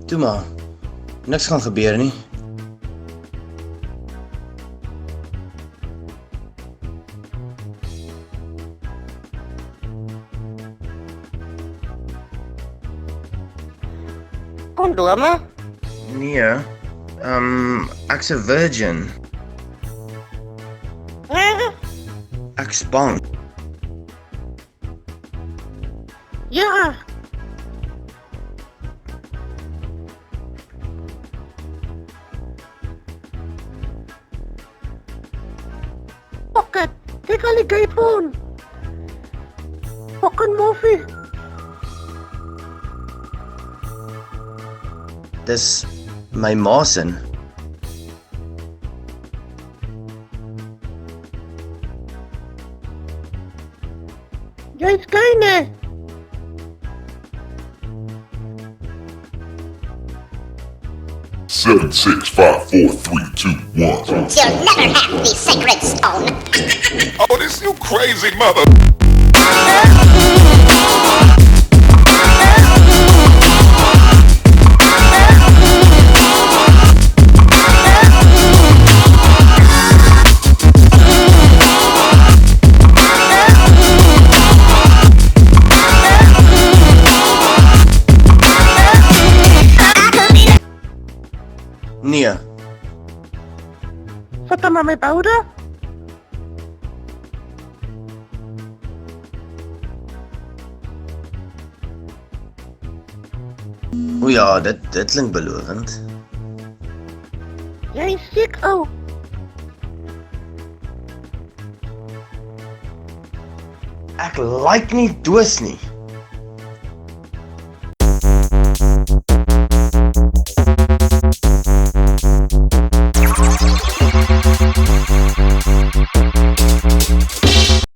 Toe maar, niks gaan gebeur nie. Kondome? Nee, ek's 'n virgin. Ek's bang. Ja. Pocket, kyk al die gay phone. Fucking movie. Dis my ma se. Jy's gay nee. Seven, 6, 5, 4, 3, 2, 1. You'll never have the sacred stone. Oh, this you crazy mother. Nee, Vat hom maar my powder. o ja, dit klink belovend. Jy's siek ou. Ek like nie doos nie.